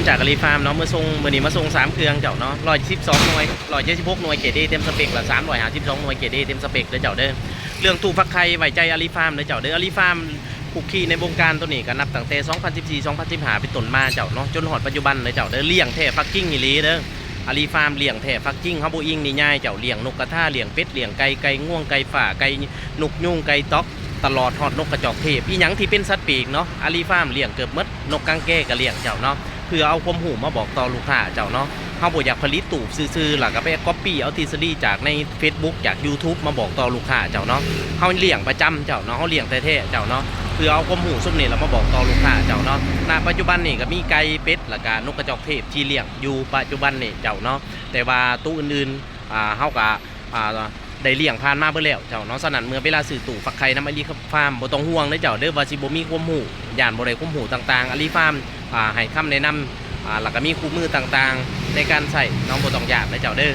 จากอาลีฟาร์มเนาะเมื่อส่งเมื่อนี้มาส่ง3เครื่องเจ้าเนาะ112หน่วย176หน่วยเกรด A เต็มสเปคละ352หน่วยเกรด A เต็มสเปคเด้อเจ้าเด้อเรื่องตู้ฟักไข่ไว้ใจอาลีฟาร์มเด้อเจ้าเด้ออาลีฟาร์มคุกคีในวงการตัวนี้ก็นับตั้งแต่2014 2015เป็นต้นมาเจ้าเนาะจนหอดปัจจุบันเลยเจ้าเด้อเลี้ยงแท้ฟักกิ้งอีหลีเด้ออาลีฟาร์มเลี้ยงแท้ฟักกิ้งเฮาบ่อิงนี่ง่ายเจ้าเลี้ยงนกกระทาเลี้ยงเป็ดเลี้ยงไก่ง่วงไก่ฝ่าไก่นกยุงไก่ต๊อกตลอดฮอดนกกระจอกเทศพี่หยังที่เป็นสัตว์ปีกเนาะอาลีฟาร์มเลี้ยงเกือบหมดนกกังแก้ก็เลี้ยงเจ้าเนาะเพื่อเอาความหูมาบอกต่อลูกค้าเจ้าเนาะเฮาบ่อยากผลิตตูบซื่อๆหลักก็ไปก๊อปปี้เอาทฤษฎีจากใน Facebook จาก YouTube มาบอกต่อลูกค้าเจ้าเนาะเฮาเลี้ยงประจำเจ้าเนาะเฮาเลี้ยงแท้ๆเจ้าเนาะเพื่อเอาความหูซุ่มนี่แล้วมาบอกต่อลูกค้าเจ้าเนาะณปัจจุบันนี่ก็มีไก่เป็ดแล้วก็นกกระจอกเทศที่เลี้ยงอยู่ปัจจุบันนี่เจ้าเนาะแต่ว่าตู้อื่นๆเฮาก็ได้เลี้ยงผ่านมาเบิ่แล้วเจ้าเนาะฉะนั้นเมื่อเวลาซื้อตู้ฟักไข่นำอาลีฟาร์มบ่ต้องห่วงเด้อเจ้าเด้อว่าสิบ่มีความหูย่านบ่ได้ความหูต่างๆอาลีฟาร์มให้คำแนะนำแล้วก็มีคู่มือต่างๆในการใส่น้องบ่ต้องยากเด้อเจ้าเด้อ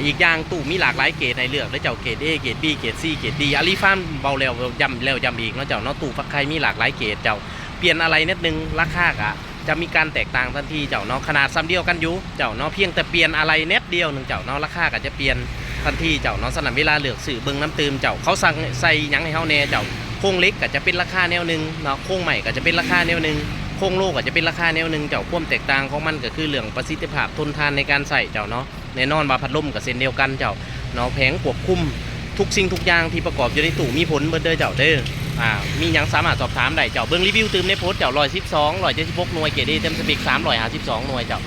อีกอย่างตู้มีหลากหลายเกรดให้เลือกเด้อเจ้าเกรด A เกรด B เกรด C เกรด D อาลีฟาร์มเบาแล้วย้ำแล้วย้ำอีกเนาะเจ้าเนาะตู้ฟักไข่มีหลากหลายเกรดเจ้าเปลี่ยนอะไรนิดนึงราคาก็จะมีการแตกต่างทันทีเจ้าเนาะขนาดซ้ำเดียวกันอยู่เจ้าเนาะเพียงแต่เปลี่ยนอะไรเน็ตเดียวนึงเจ้าเนาะราคาก็จะเปลี่ยนทันทีเจ้าเนาะสนามเวลาเลือกสื่อเบิ่งน้ำตืมเจ้าเขาสั่งใส่ยังให้เฮาแน่เจ้าโครงเล็กก็จะเป็นราคาแนวนึงเนาะโครงใหม่ก็จะเป็นราคาแนวนึงโครงโลกก็จะเป็นราคาแนวนึงเจ้าความแตกต่างของมันก็คือเรื่องประสิทธิภาพทนทานในการใส่เจ้าเนาะแน่นอนว่าพัดลมกับเส้นเดียวกันเจ้าเนาะแผงควบคุมทุกสิ่งทุกอย่างที่ประกอบอยู่ในตู้มีผลเบิดเด้อเจ้าเด้อมีหยังสามารถสอบถามได้เจ้าเบิ่งรีวิวตืมในโพสต์เจ้า112 176หน่วยเกรด A เต็มสเปค352หน่วยเจ้า